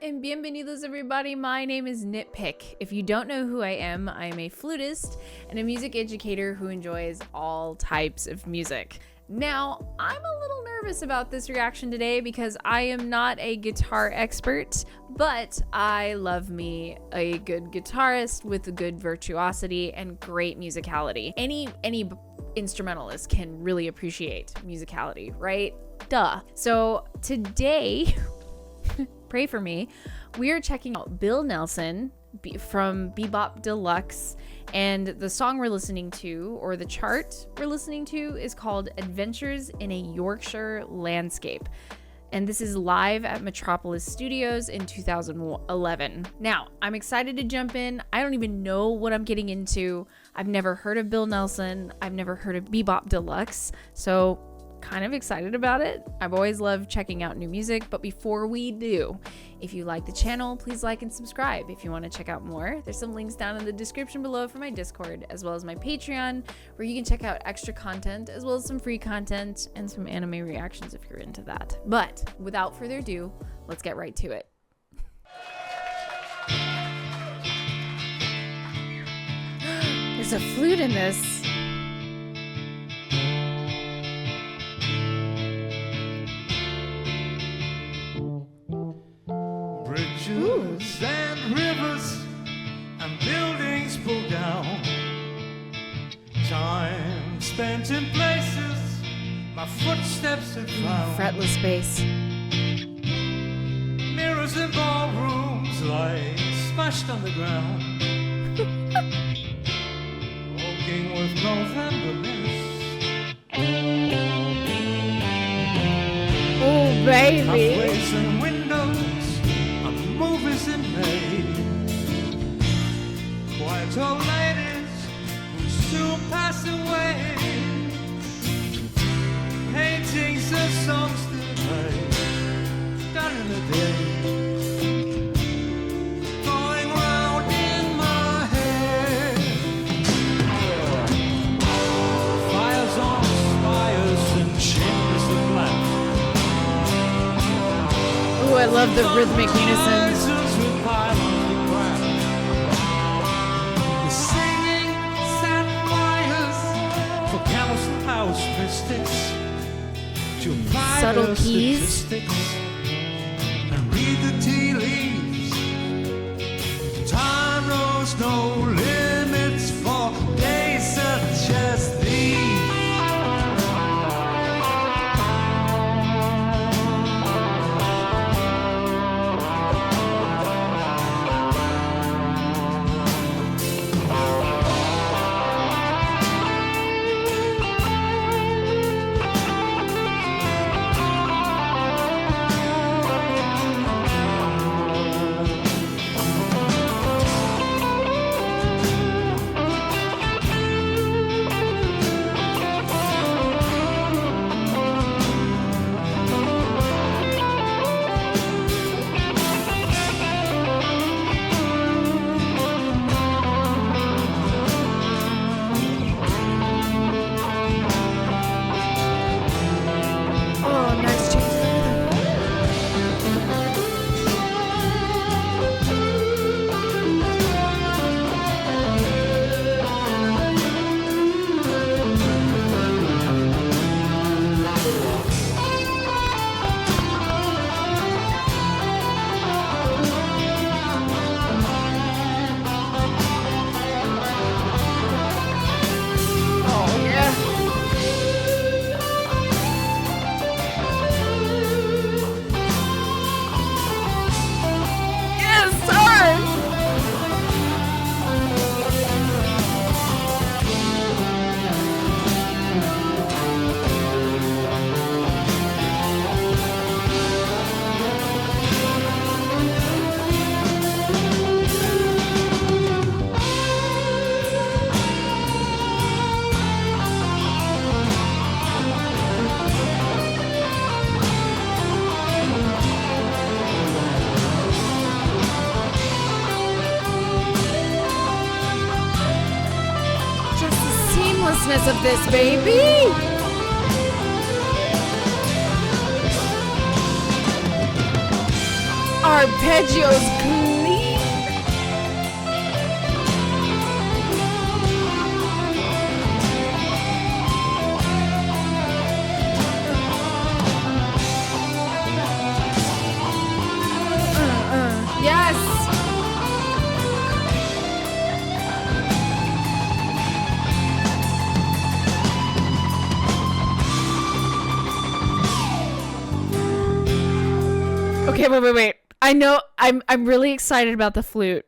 and bienvenidos everybody. My name is NittPicc. If you don't know who I am a flutist and a music educator who enjoys all types of music. Now, I'm a little nervous about this reaction today because I am not a guitar expert, but I love me a good guitarist with a good virtuosity and great musicality. Any instrumentalist can really appreciate musicality, right? Duh. So today, pray for me, we are checking out Bill Nelson from Bebop Deluxe, and the song we're listening to, or the chart we're listening to, is called Adventures in a Yorkshire Landscape. And this is live at Metropolis Studios in 2011. Now, I'm excited to jump in. I don't even know what I'm getting into. I've never heard of Bill Nelson. I've never heard of Bebop Deluxe. So kind of excited about it. I've always loved checking out new music, but before we do, if you like the channel, please like and subscribe. If you want to check out more, there's some links down in the description below for my Discord, as well as my Patreon, where you can check out extra content, as well as some free content and some anime reactions if you're into that. But without further ado, let's get right to it. There's a flute in this. Bridges and rivers and buildings pulled down. Time spent in places my footsteps have found. Fretless bass. Mirrors in ballrooms lie smashed on the ground. Walking with November mist. Oh, baby. Pathways and windows, movies in May. Quiet old ladies who soon pass away. Paintings and songs that play done in the day. Going round in my head. Fires on spires and chimneys of black. Ooh, I love the rhythmic unison. The singing sad choirs for camels and house mystics to apply Subtle their keys. statistics and read the tea leaves. Time knows no limits for days such as these. seamlessness of this, baby. Are arpeggios clean. Yes. Okay, wait. I know I'm really excited about the flute.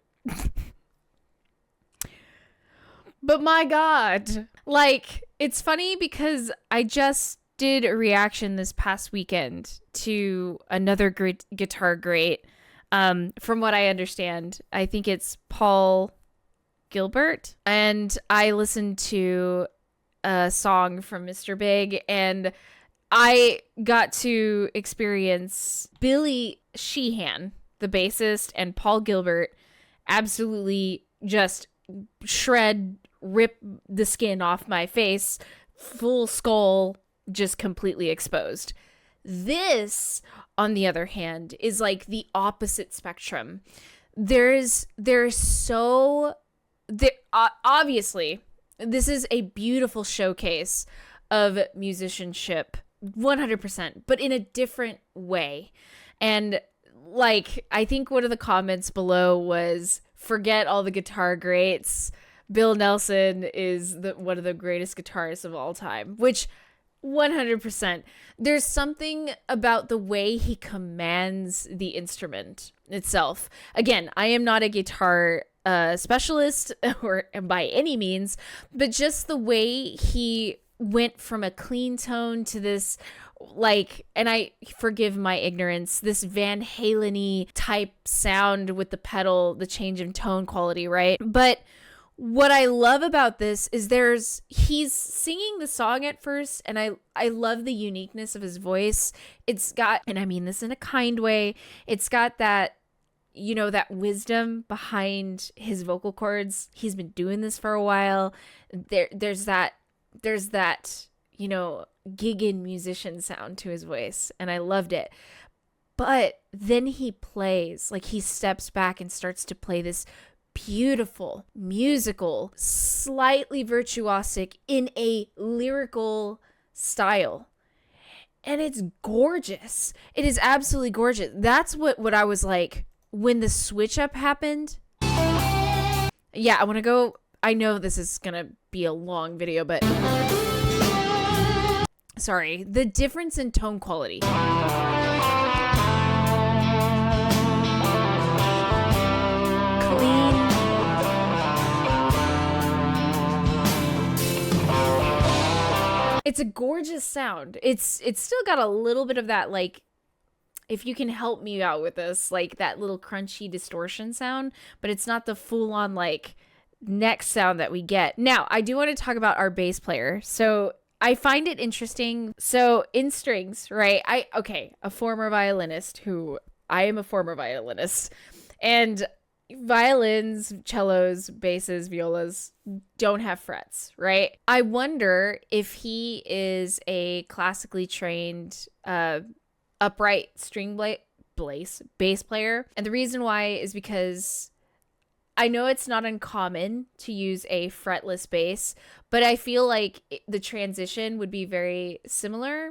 But my God, like, it's funny because I just did a reaction this past weekend to another great guitar great. From what I understand, I think it's Paul Gilbert, and I listened to a song from Mr. Big, and I got to experience Billy Sheehan, the bassist, and Paul Gilbert absolutely just rip the skin off my face, full skull, just completely exposed. This, on the other hand, is like the opposite spectrum. Obviously, this is a beautiful showcase of musicianship, 100%, but in a different way. And like, I think one of the comments below was, forget all the guitar greats. Bill Nelson is one of the greatest guitarists of all time, which 100%. There's something about the way he commands the instrument itself. Again, I am not a guitar specialist or by any means, but just the way he went from a clean tone to this, like, and I forgive my ignorance, this Van Halen-y type sound with the pedal, the change in tone quality, right? But what I love about this is he's singing the song at first, and I love the uniqueness of his voice. It's got, and I mean this in a kind way, it's got that, you know, that wisdom behind his vocal cords. He's been doing this for a while. There's that, you know, gigging musician sound to his voice, and I loved it. But then he plays, like, he steps back and starts to play this beautiful, musical, slightly virtuosic in a lyrical style. And it's gorgeous. It is absolutely gorgeous. That's what I was like when the switch up happened. Yeah, I want to go. I know this is going to be a long video, but sorry. The difference in tone quality. It's a gorgeous sound. It's still got a little bit of that, like, if you can help me out with this, like that little crunchy distortion sound, but it's not the full on like neck sound that we get. Now, I do want to talk about our bass player. So I find it interesting. So in strings, right? I am a former violinist, and violins, cellos, basses, violas don't have frets, right? I wonder if he is a classically trained upright string bass player. And the reason why is because I know it's not uncommon to use a fretless bass, but I feel like the transition would be very similar.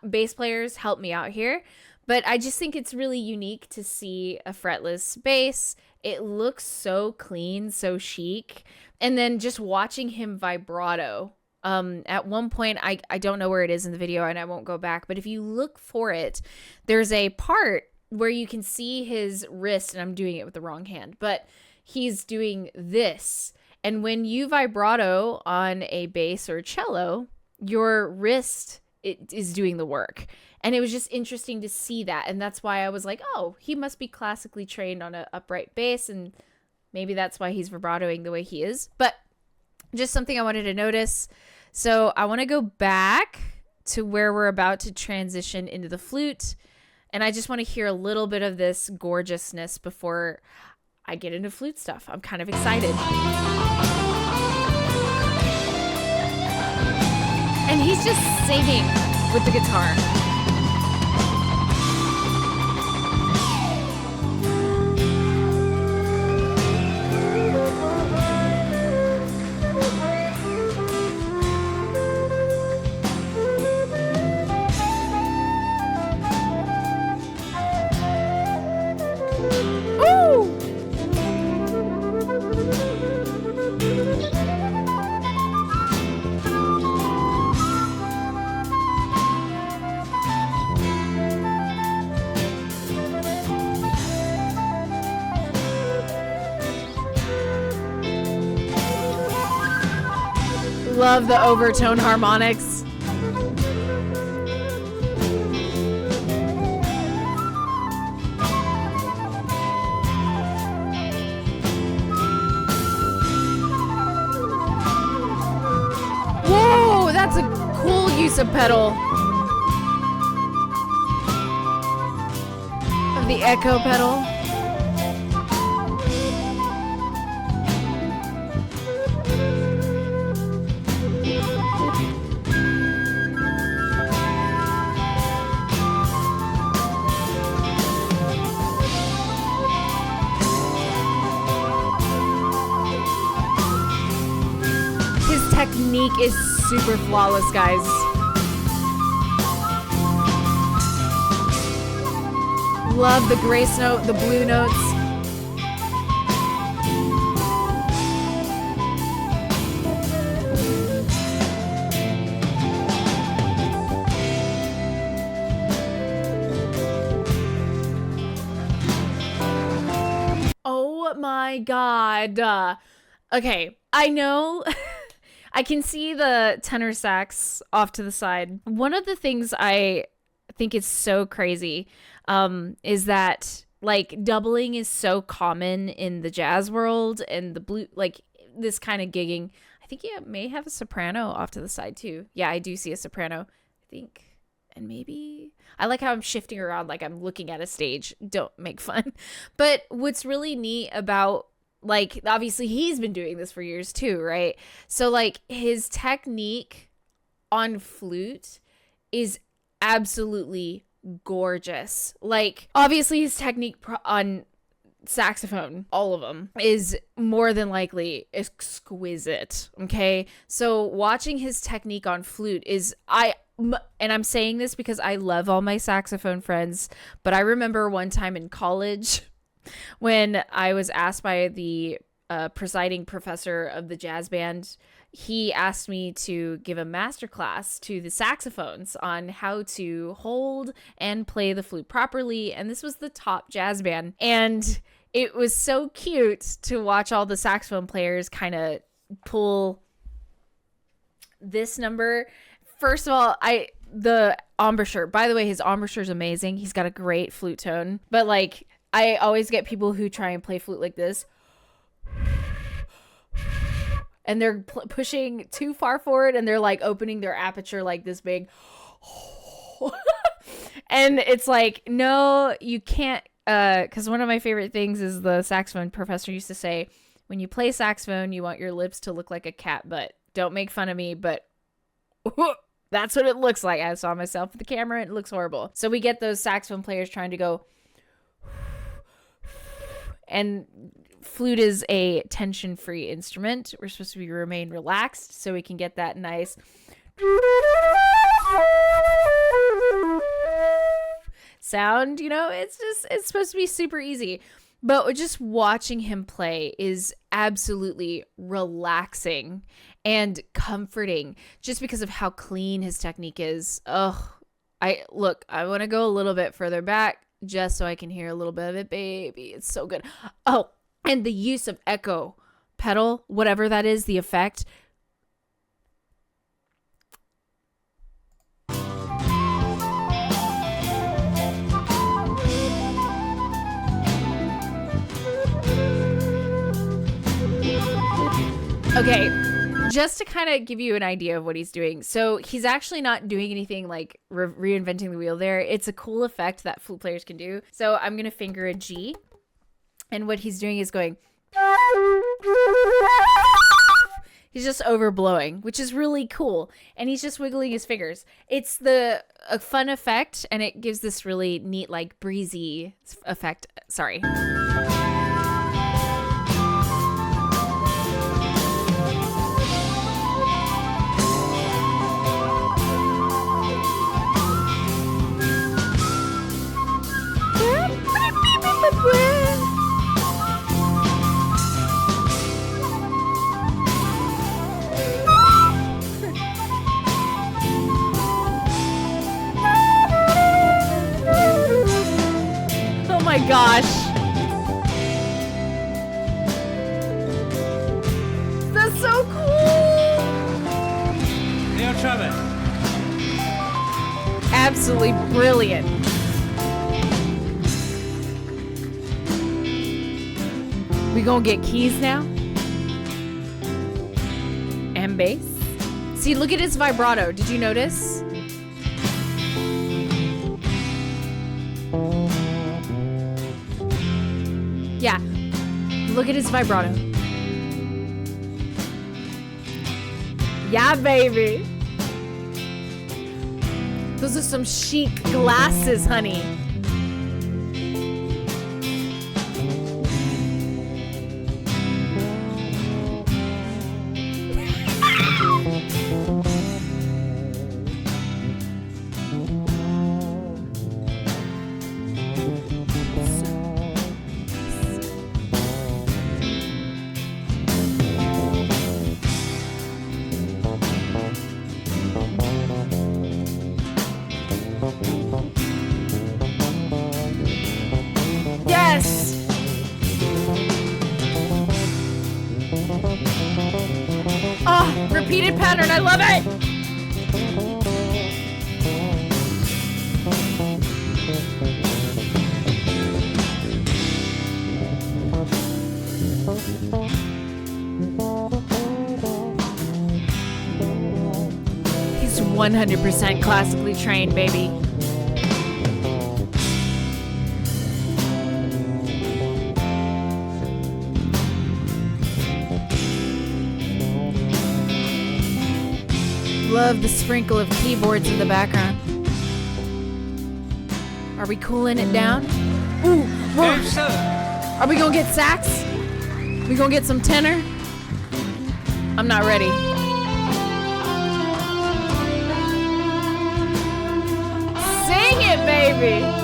Bass players, help me out here. But I just think it's really unique to see a fretless bass. It looks so clean, so chic. And then just watching him vibrato. At one point, I don't know where it is in the video and I won't go back, but if you look for it, there's a part where you can see his wrist, and I'm doing it with the wrong hand, but he's doing this. And when you vibrato on a bass or cello, your wrist is doing the work. And it was just interesting to see that. And that's why I was like, oh, he must be classically trained on an upright bass. And maybe that's why he's vibratoing the way he is. But just something I wanted to notice. So I want to go back to where we're about to transition into the flute. And I just want to hear a little bit of this gorgeousness before I get into flute stuff. I'm kind of excited. And he's just singing with the guitar. Love the overtone harmonics. Whoa, that's a cool use of pedal. Of the echo pedal. Technique is super flawless, guys. Love the grace note, the blue notes. Oh my God. Okay, I know. I can see the tenor sax off to the side. One of the things I think is so crazy is that like doubling is so common in the jazz world and the blue, like this kind of gigging. I think you may have a soprano off to the side too. Yeah, I do see a soprano, I think. And maybe I like how I'm shifting around like I'm looking at a stage. Don't make fun. But what's really neat about, like, obviously he's been doing this for years too, right? So like his technique on flute is absolutely gorgeous. Like obviously his technique on saxophone, all of them, is more than likely exquisite. Okay, so watching his technique on flute is, and I'm saying this because I love all my saxophone friends, but I remember one time in college when I was asked by the presiding professor of the jazz band, he asked me to give a master class to the saxophones on how to hold and play the flute properly. And this was the top jazz band. And it was so cute to watch all the saxophone players kind of pull this number. First of all, the embouchure, by the way, his embouchure is amazing. He's got a great flute tone, but like, I always get people who try and play flute like this. And they're pushing too far forward and they're like opening their aperture like this big. And it's like, no, you can't. Because one of my favorite things is the saxophone professor used to say, when you play saxophone, you want your lips to look like a cat butt. Don't make fun of me, but that's what it looks like. I saw myself with the camera and it looks horrible. So we get those saxophone players trying to go. And flute is a tension-free instrument. We're supposed to remain relaxed so we can get that nice sound, you know. It's supposed to be super easy. But just watching him play is absolutely relaxing and comforting just because of how clean his technique is. I want to go a little bit further back just so I can hear a little bit of it, baby. It's so good. Oh, and the use of echo pedal, whatever that is, the effect. Okay, just to kind of give you an idea of what he's doing. So he's actually not doing anything like reinventing the wheel there. It's a cool effect that flute players can do. So I'm going to finger a G. And what he's doing is going. He's just overblowing, which is really cool. And he's just wiggling his fingers. It's a fun effect. And it gives this really neat, like breezy effect. Sorry. Oh my gosh. That's so cool. trumpet. Absolutely brilliant. We gonna get keys now? And bass. See, look at his vibrato. Did you notice? Yeah. Look at his vibrato. Yeah, baby. Those are some chic glasses, honey. Yes! Oh, repeated pattern. I love it. He's 100% classically trained, baby. Love the sprinkle of keyboards in the background. Are we cooling it down? Ooh, whoa. Are we gonna get sax? We gonna get some tenor? I'm not ready. Sing it, baby.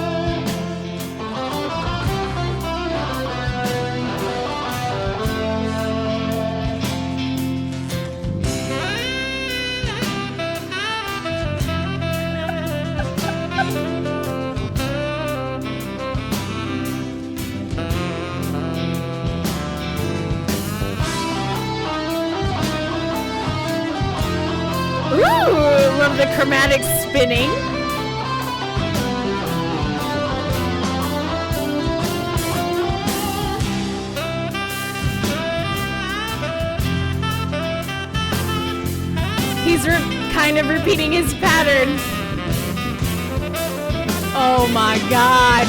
Ooh, love the chromatic spinning. He's kind of repeating his pattern. Oh my God.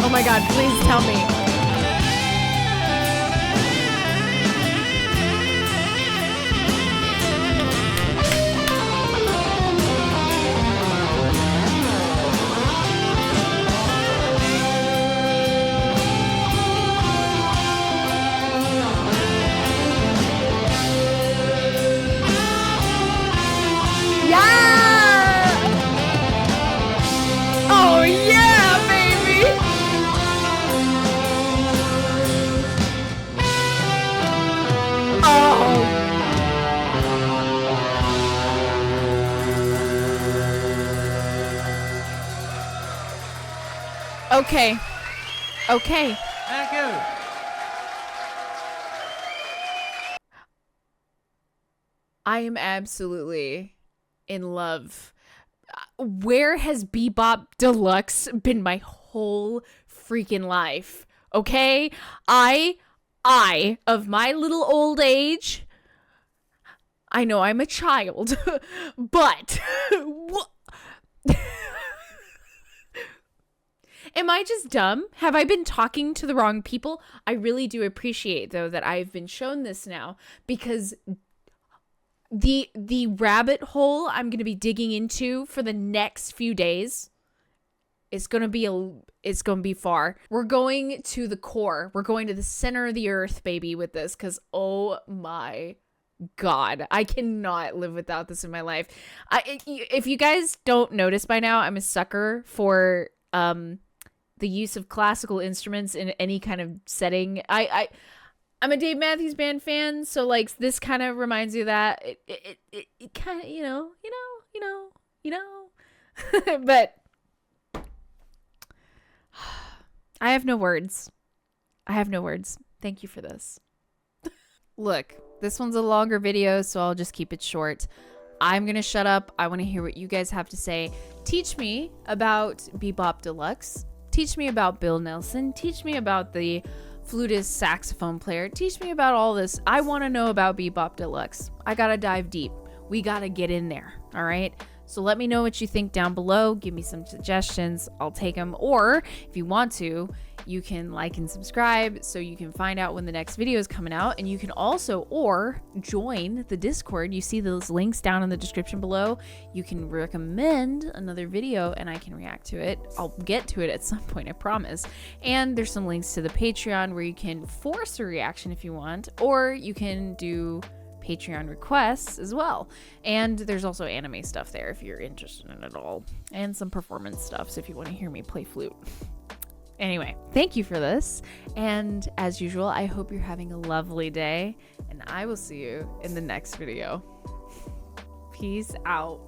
Oh my God, please tell me. Yeah! Oh yeah, baby! Oh! Okay. Okay. Thank you. I am absolutely in love. Where has Bebop Deluxe been my whole freaking life? Okay? I, of my little old age, I know I'm a child, but am I just dumb? Have I been talking to the wrong people? I really do appreciate, though, that I've been shown this now, because the rabbit hole I'm going to be digging into for the next few days is going to be far. We're going to the core. We're going to the center of the earth, baby, with this, cuz oh my God, I cannot live without this in my life. If you guys don't notice by now, I'm a sucker for the use of classical instruments in any kind of setting. I'm a Dave Matthews Band fan, so like this kind of reminds me of that. It kind of, you know. But I have no words. I have no words. Thank you for this. Look, this one's a longer video, so I'll just keep it short. I'm going to shut up. I want to hear what you guys have to say. Teach me about Bebop Deluxe. Teach me about Bill Nelson. Teach me about the flutist saxophone player. Teach me about all this. I want to know about Bebop Deluxe. I got to dive deep. We got to get in there. All right. So let me know what you think down below. Give me some suggestions. I'll take them. Or if you want to, you can like and subscribe so you can find out when the next video is coming out. And you can also, or join the Discord. You see those links down in the description below. You can recommend another video and I can react to it. I'll get to it at some point, I promise. And there's some links to the Patreon where you can force a reaction if you want, or you can do Patreon requests as well. And there's also anime stuff there if you're interested in it all, and some performance stuff, so if you want to hear me play flute. Anyway, thank you for this, and as usual, I hope you're having a lovely day, and I will see you in the next video. Peace out.